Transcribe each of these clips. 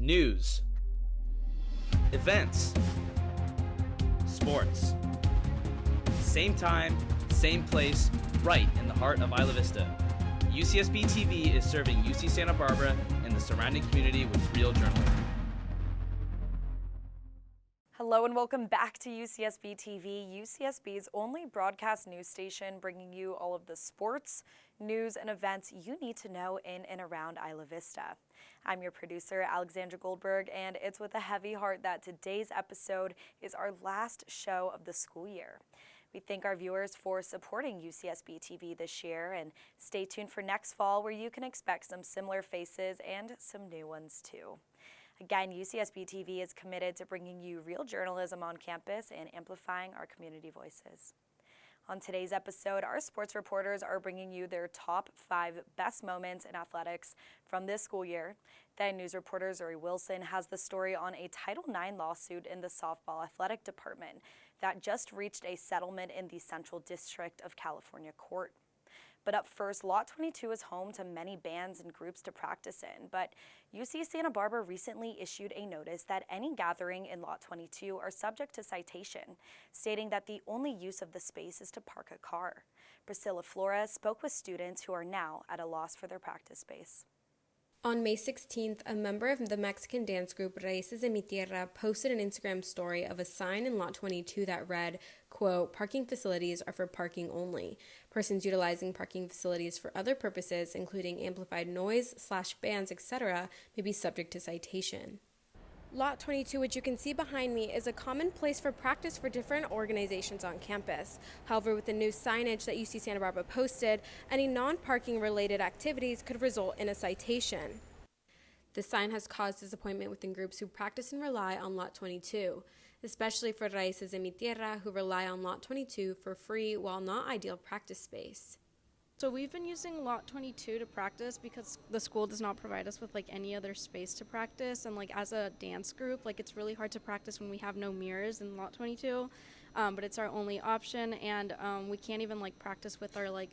News, events, sports. Same time, same place, right in the heart of Isla Vista. UCSB TV is serving UC Santa Barbara and the surrounding community with real journalism. Hello and welcome back to UCSB TV, UCSB's only broadcast news station, bringing you all of the sports, news, and events you need to know in and around Isla Vista. I'm your producer, Alexandra Goldberg, and it's with a heavy heart that today's episode is our last show of the school year. We thank our viewers for supporting UCSB TV this year, and stay tuned for next fall where you can expect some similar faces and some new ones too. Again, UCSB TV is committed to bringing you real journalism on campus and amplifying our community voices. On today's episode, our sports reporters are bringing you their top 5 best moments in athletics from this school year. Then news reporter Zuri Wilson has the story on a Title IX lawsuit in the softball athletic department that just reached a settlement in the Central District of California court. But up first, Lot 22 is home to many bands and groups to practice in, but UC Santa Barbara recently issued a notice that any gathering in Lot 22 are subject to citation, stating that the only use of the space is to park a car. Pricila Flores spoke with students who are now at a loss for their practice space. On May 16th, a member of the Mexican dance group Raíces de mi Tierra posted an Instagram story of a sign in Lot 22 that read, quote, "Parking facilities are for parking only. Persons utilizing parking facilities for other purposes, including amplified noise, bands, etc., may be subject to citation." Lot 22, which you can see behind me, is a common place for practice for different organizations on campus. However, with the new signage that UC Santa Barbara posted, any non-parking related activities could result in a citation. The sign has caused disappointment within groups who practice and rely on Lot 22, especially for Raíces de mi Tierra, who rely on Lot 22 for free while not ideal practice space. So we've been using Lot 22 to practice because the school does not provide us with any other space to practice, and as a dance group, it's really hard to practice when we have no mirrors in Lot 22, but it's our only option, and we can't even practice with our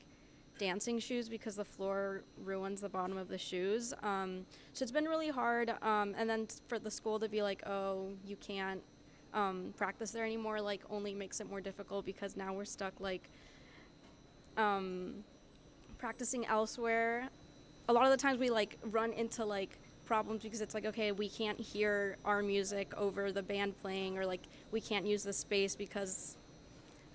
dancing shoes because the floor ruins the bottom of the shoes. So it's been really hard, and then for the school to be oh, you can't practice there anymore, only makes it more difficult because now we're stuck practicing elsewhere. A lot of the times we run into problems because it's okay, we can't hear our music over the band playing, or we can't use the space because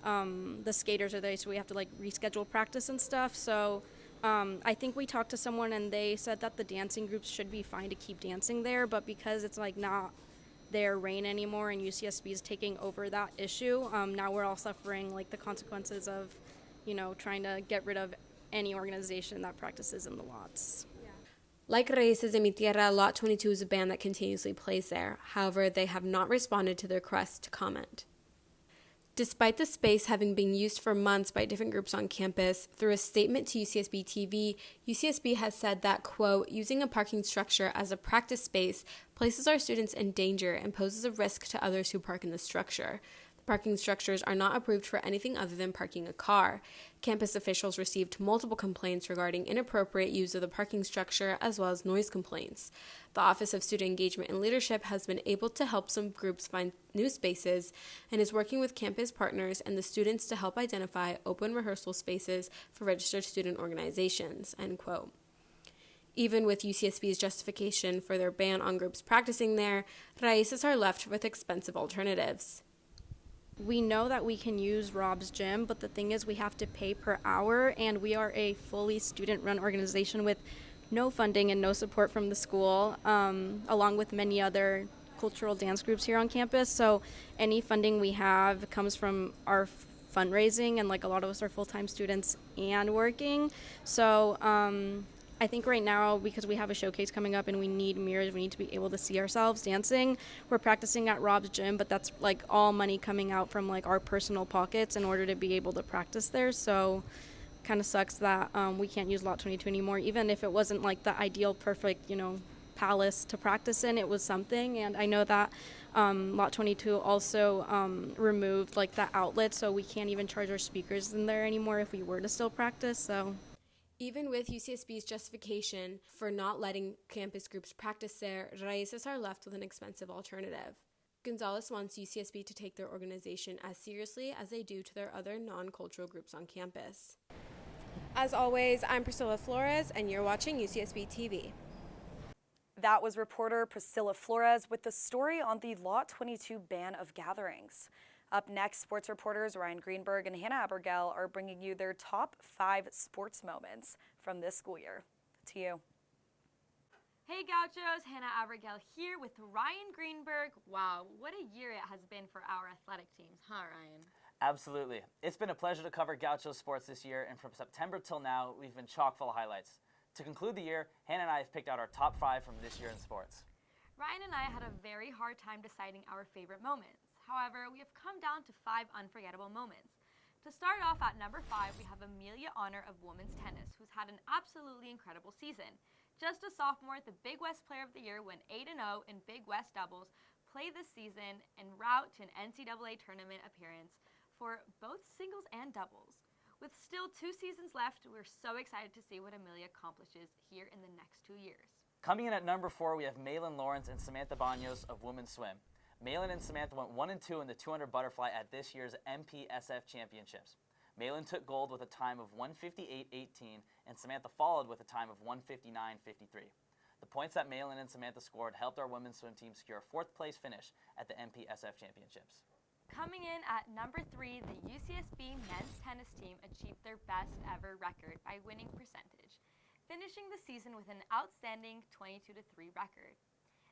the skaters are there, so we have to reschedule practice and stuff. So I think we talked to someone and they said that the dancing groups should be fine to keep dancing there, but because it's not their reign anymore and UCSB is taking over that issue, now we're all suffering the consequences of trying to get rid of any organization that practices in the lots. Like Raíces de mi Tierra, Lot 22 is a band that continuously plays there. However, they have not responded to the request to comment. Despite the space having been used for months by different groups on campus, through a statement to UCSB TV, UCSB has said that, quote, "Using a parking structure as a practice space places our students in danger and poses a risk to others who park in the structure. Parking structures are not approved for anything other than parking a car." Campus officials received multiple complaints regarding inappropriate use of the parking structure as well as noise complaints. The Office of Student Engagement and Leadership has been able to help some groups find new spaces and is working with campus partners and the students to help identify open rehearsal spaces for registered student organizations, end quote. Even with UCSB's justification for their ban on groups practicing there, Raíces are left with expensive alternatives. We know that we can use Rob's gym, but the thing is we have to pay per hour, and we are a fully student-run organization with no funding and no support from the school, along with many other cultural dance groups here on campus. So any funding we have comes from our fundraising, and a lot of us are full-time students and working. So I think right now, because we have a showcase coming up and we need mirrors, we need to be able to see ourselves dancing. We're practicing at Rob's gym, but that's all money coming out from our personal pockets in order to be able to practice there. So kind of sucks that we can't use Lot 22 anymore. Even if it wasn't the ideal, perfect, palace to practice in, it was something. And I know that Lot 22 also removed the outlet, so we can't even charge our speakers in there anymore if we were to still practice. So Even with UCSB's justification for not letting campus groups practice there, Raíces are left with an expensive alternative. Gonzalez wants UCSB to take their organization as seriously as they do to their other non-cultural groups on campus. As always, I'm Pricila Flores, and you're watching UCSB TV. That was reporter Pricila Flores with the story on the Lot 22 ban of gatherings. Up next, sports reporters Greenberg and Hannah Abergel are bringing you their top 5 sports moments from this school year. To you. Hey Gauchos, Hannah Abergel here with Ryan Greenberg. Wow, what a year it has been for our athletic teams, huh Ryan? Absolutely. It's been a pleasure to cover Gaucho sports this year, and from September till now, we've been chock full of highlights. To conclude the year, Hannah and I have picked out our top 5 from this year in sports. Ryan and I had a very hard time deciding our favorite moments. However, we have come down to 5 unforgettable moments. To start off at number 5, we have Amelia Honor of women's tennis, who's had an absolutely incredible season. Just a sophomore, the Big West Player of the Year went 8-0 in Big West doubles, played this season en route to an NCAA tournament appearance for both singles and doubles. With still 2 seasons left, we're so excited to see what Amelia accomplishes here in the next 2 years. Coming in at number 4, we have Malin Lawrence and Samantha Banos of women's swim. Malin and Samantha went 1-2 in the 200 butterfly at this year's MPSF Championships. Malin took gold with a time of 1:58.18, and Samantha followed with a time of 1:59.53. The points that Malin and Samantha scored helped our women's swim team secure a 4th place finish at the MPSF Championships. Coming in at number 3, the UCSB men's tennis team achieved their best ever record by winning percentage, finishing the season with an outstanding 22-3 record.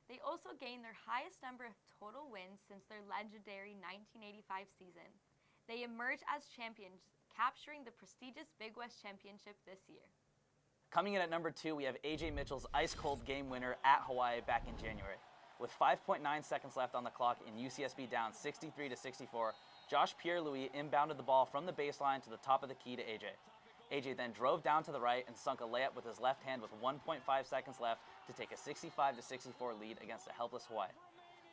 They also gained their highest number of total wins since their legendary 1985 season. They emerged as champions, capturing the prestigious Big West Championship this year. Coming in at number 2, we have AJ Mitchell's ice-cold game winner at Hawaii back in January. With 5.9 seconds left on the clock and UCSB down 63-64, Josh Pierre-Louis inbounded the ball from the baseline to the top of the key to AJ. AJ then drove down to the right and sunk a layup with his left hand with 1.5 seconds left to take a 65-64 lead against a helpless Hawaii.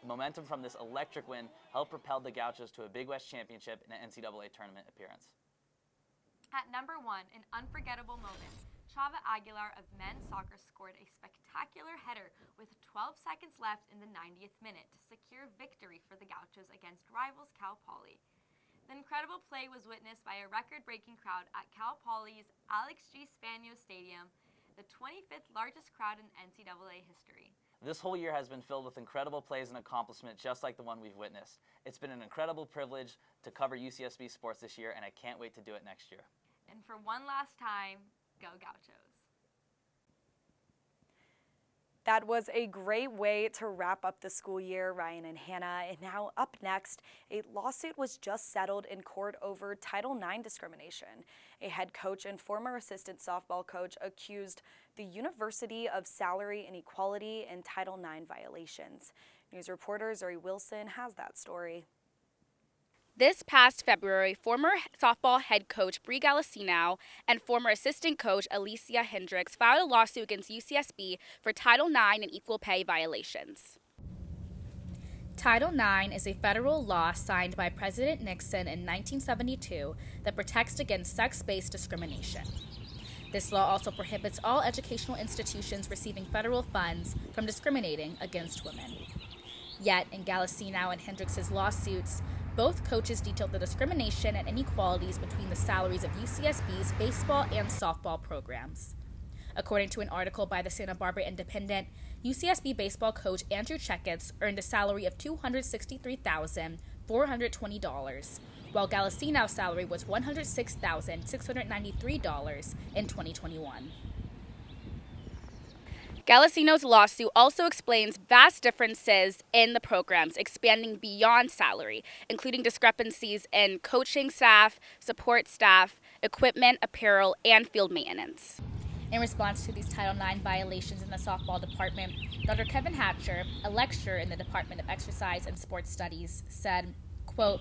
The momentum from this electric win helped propel the Gauchos to a Big West Championship and an NCAA tournament appearance. At number 1, an unforgettable moment, Chava Aguilar of men's soccer scored a spectacular header with 12 seconds left in the 90th minute to secure victory for the Gauchos against rivals Cal Poly. The incredible play was witnessed by a record-breaking crowd at Cal Poly's Alex G. Spano Stadium, the 25th largest crowd in NCAA history. This whole year has been filled with incredible plays and accomplishment just like the one we've witnessed. It's been an incredible privilege to cover UCSB sports this year, and I can't wait to do it next year. And for one last time, go Gauchos. That was a great way to wrap up the school year, Ryan and Hannah. And now up next, a lawsuit was just settled in court over Title IX discrimination. A head coach and former assistant softball coach accused the university of salary inequality and Title IX violations. News reporter Zuri Wilson has that story. This past February, former softball head coach Bree Gallicino and former assistant coach Alicia Hendricks filed a lawsuit against UCSB for Title IX and equal pay violations. Title IX is a federal law signed by President Nixon in 1972 that protects against sex-based discrimination. This law also prohibits all educational institutions receiving federal funds from discriminating against women. Yet, in Gallicino and Hendricks' lawsuits, both coaches detailed the discrimination and inequalities between the salaries of UCSB's baseball and softball programs. According to an article by the Santa Barbara Independent, UCSB baseball coach Andrew Checketts earned a salary of $263,420, while Gallicino's salary was $106,693 in 2021. Gallicino's lawsuit also explains vast differences in the programs, expanding beyond salary, including discrepancies in coaching staff, support staff, equipment, apparel, and field maintenance. In response to these Title IX violations in the softball department, Dr. Kevin Hatcher, a lecturer in the Department of Exercise and Sports Studies, said, quote,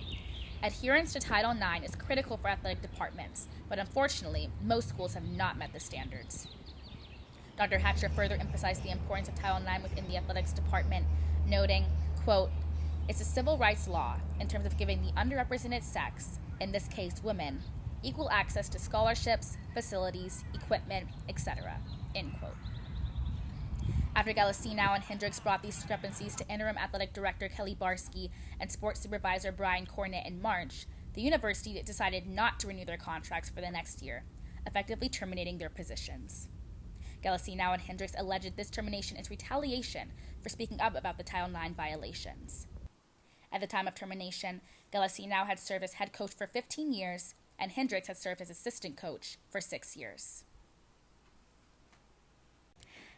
"Adherence to Title IX is critical for athletic departments, but unfortunately, most schools have not met the standards." Dr. Hatcher further emphasized the importance of Title IX within the athletics department, noting, quote, "It's a civil rights law in terms of giving the underrepresented sex, in this case women, equal access to scholarships, facilities, equipment, etc. End quote. After Galassinow and Hendricks brought these discrepancies to interim athletic director Kelly Barsky and sports supervisor Brian Cornett in March, the university decided not to renew their contracts for the next year, effectively terminating their positions. Galassinow and Hendricks alleged this termination is retaliation for speaking up about the Title IX violations. At the time of termination, Galassinow had served as head coach for 15 years, and Hendricks had served as assistant coach for 6 years.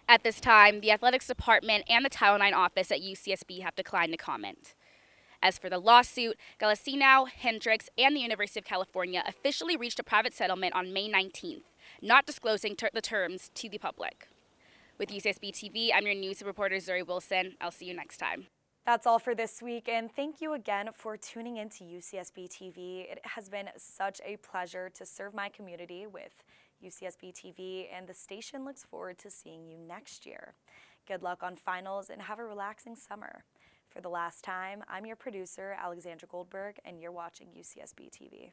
At this time, the athletics department and the Title IX office at UCSB have declined to comment. As for the lawsuit, Galassinow, Hendricks, and the University of California officially reached a private settlement on May 19th, not disclosing the terms to the public. With UCSB TV, I'm your news reporter Zuri Wilson. I'll see you next time. That's all for this week, and thank you again for tuning in to UCSB TV. It has been such a pleasure to serve my community with UCSB TV, and the station looks forward to seeing you next year. Good luck on finals and have a relaxing summer. For the last time, I'm your producer, Alexandra Goldberg, and you're watching UCSB TV.